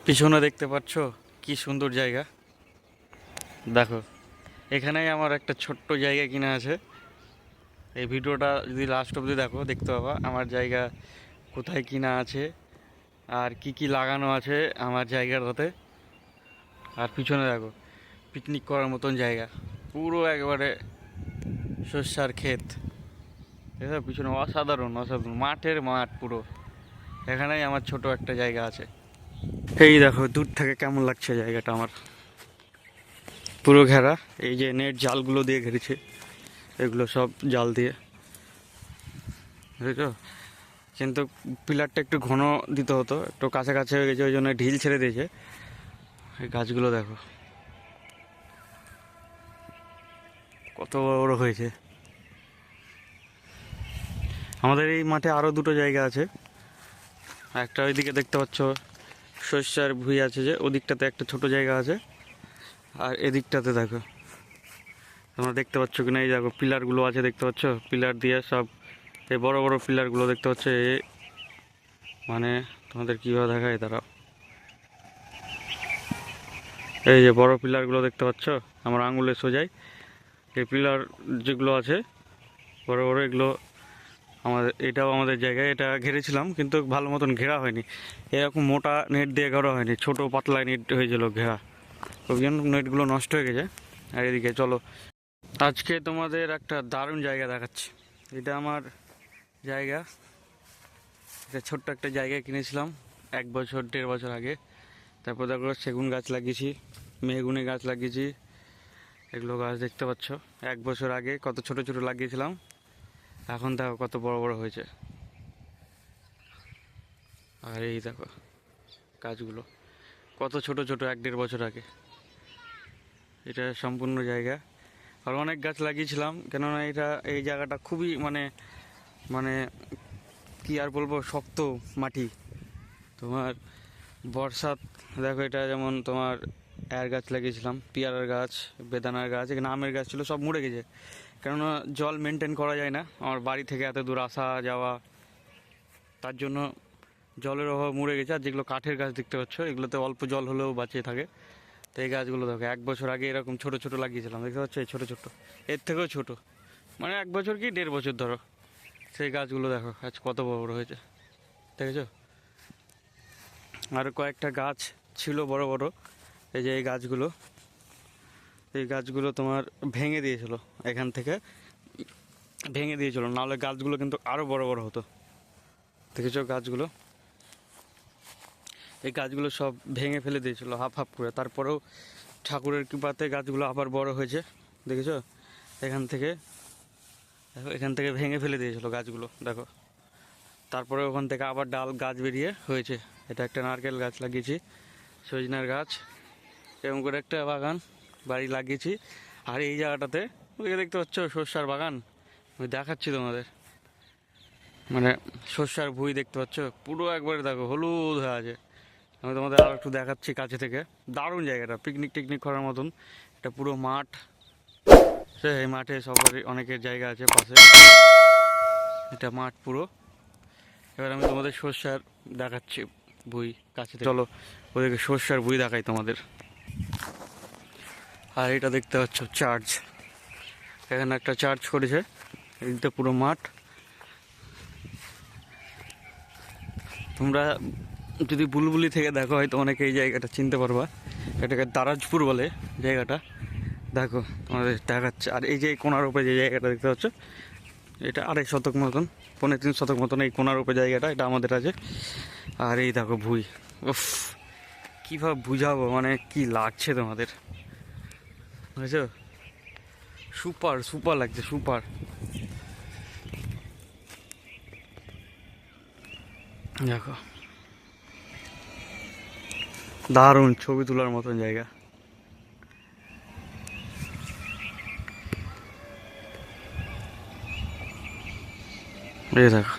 পিছনে দেখতে পাচ্ছ কি সুন্দর জায়গা। দেখো, এখানেই আমার একটা ছোট্ট জায়গা কিনা আছে। এই ভিডিওটা যদি লাস্ট অবধি দেখো, দেখতে পাবা আমার জায়গা কোথায় কিনা আছে আর কি কি লাগানো আছে আমার জায়গাটাতে। আর পিছনে দেখো, পিকনিক করার মতন জায়গা, পুরো একবারে শস্যার ক্ষেত। দেখো পিছনে অসাধারণ অসাধারণ মাঠের মাঠ পুরো। এখানেই আমার ছোট একটা জায়গা আছে। এই দেখো দূর থেকে কেমন লাগছে জায়গাটা আমার, পুরো ঘেরা। এই যে নেট জালগুলো দিয়ে ঘেরেছে, এগুলো সব জাল দিয়ে, বুঝেছো। কিন্তু পিলারটা একটু ঘন দিতে হতো, একটু কাছাকাছি হয়ে গেছে, ওই জন্য ঢিল ছেড়ে দিয়েছে। এই গাছগুলো দেখো কত বড় বড় হয়েছে। আমাদের এই মাঠে আরও দুটো জায়গা আছে। একটা ওইদিকে দেখতে পাচ্ছ শস্যার ভুঁই আছে, যে ওদিকটাতে একটা ছোট জায়গা আছে। আর এদিকটাতে দেখো, তোমরা দেখতে পাচ্ছ কিনা, এই দেখো পিলারগুলো আছে, দেখতে পাচ্ছ পিলার দিয়ে সব, এই বড় বড় পিলারগুলো দেখতে পাচ্ছ। মানে তোমাদের কীভাবে দেখায় তারা, এই যে বড় পিলারগুলো দেখতে পাচ্ছ আমার আঙুলে সোজাই। এই পিলার যেগুলো আছে বড় বড়, এগুলো আমাদের, এটাও আমাদের জায়গায়, এটা ঘিরেছিলাম কিন্তু ভালো মতন ঘেরা হয়নি। এরকম মোটা নেট দিয়ে ঘেরা হয়নি, ছোট পাতলা নেট হয়েছিল ঘেরা, ওই জন্য নেটগুলো নষ্ট হয়ে গেছে। আর এদিকে চলো, আজকে তোমাদের একটা দারুণ জায়গা দেখাচ্ছি। এটা আমার জায়গা, এটা ছোট্ট একটা জায়গায় কিনেছিলাম 1 বছর 1.5 বছর আগে। তারপর দেখো সেগুন গাছ লাগিয়েছি, মেহগুনি গাছ লাগিয়েছি। এগুলো গাছ দেখতে পাচ্ছ 1 বছর আগে কত ছোট ছোট লাগিয়েছিলাম, এখন দেখো কত বড় বড় হয়েছে। আর এই দেখো গাছগুলো কত ছোট ছোট 1-1.5 বছর আগে। এটা সম্পূর্ণ জায়গা, আর অনেক গাছ লাগিয়েছিলাম, কেননা এটা, এই জায়গাটা খুবই মানে মানে কি আর বলবো, শক্ত মাটি তোমার। বর্ষাত দেখো, এটা যেমন তোমার গাছ লাগিয়েছিলাম, পেয়ারার গাছ, বেদানার গাছ, এখানে আমের গাছ ছিল, সব মরে গেছে। কেননা জল মেনটেন করা যায় না, আমার বাড়ি থেকে এত দূর আসা যাওয়া, তার জন্য জলের অভাব মরে গেছে। আর যেগুলো কাঠের গাছ দেখতে পাচ্ছ, এগুলোতে অল্প জল হলেও বাঁচিয়ে থাকে। তো এই গাছগুলো দেখো 1 বছর আগে এরকম ছোট ছোট লাগিয়েছিলাম, দেখতে পাচ্ছ এই ছোট ছোট, এর থেকেও ছোট, মানে 1 বছর কি 1.5 বছর ধরো। সেই গাছগুলো দেখো আজ কত বড় বড় হয়েছে, দেখেছো। আরও কয়েকটা গাছ ছিল বড় বড়, এই যে এই গাছগুলো তোমার ভেঙে দিয়েছিল, এখান থেকে ভেঙে দিয়েছিল, নাহলে গাছগুলো কিন্তু আরও বড় বড় হতো। দেখেছো গাছগুলো, এই গাছগুলো সব ভেঙে ফেলে দিয়েছিল হাফ হাফ করে। তারপরেও ঠাকুরের কৃপাতে গাছগুলো আবার বড় হয়েছে, দেখেছো। এখান থেকে দেখো, এখান থেকে ভেঙে ফেলে দিয়েছিল গাছগুলো, দেখো। তারপরে ওখান থেকে আবার ডাল গাছ বেরিয়ে হয়েছে। এটা একটা নারকেল গাছ লাগিয়েছি, সজনার গাছ, এরকম করে একটা বাগান বাড়ি লাগিয়েছি। আর এই জায়গাটাতে ওদিকে দেখতে পাচ্ছ সর্ষার বাগান, আমি দেখাচ্ছি তোমাদের, মানে সর্ষার ভুঁই দেখতে পাচ্ছ পুরো একবারে, দেখো হলুদ হয়ে আছে। আমি তোমাদের আরও একটু দেখাচ্ছি কাছে থেকে। দারুণ জায়গাটা, পিকনিক টিকনিক করার মতন। এটা পুরো মাঠ, এই মাঠে সবারই অনেকের জায়গা আছে পাশে, এটা মাঠ পুরো। এবার আমি তোমাদের সর্ষার দেখাচ্ছি ভুঁই কাছে থেকে, চলো ওদেরকে সর্ষার ভুঁই দেখাই তোমাদের। আর এটা দেখতে পাচ্ছ চার্চ, এখানে একটা চার্চ করেছে, এদিকটা পুরো মাঠ। তোমরা যদি বুলবুলি থেকে দেখো হয়তো অনেকে এই জায়গাটা চিনতে পারবা, এটাকে দারাজপুর বলে জায়গাটা। দেখো তোমাদের দেখাচ্ছে। আর এই যে কোনার উপরে যে জায়গাটা দেখতে পাচ্ছ, এটা 2.5 শতক মতন, 3.25 শতক মতন এই কোনার উপরে জায়গাটা, এটা আমাদের আছে। আর এই দেখো ভুঁই, উফ কীভাবে বুঝাবো, মানে কি লাগছে তোমাদের, বুঝেছো। সুপার সুপার লাগছে, সুপার। দেখো দারুণ ছবি তোলার মতন জায়গা, এই দেখো।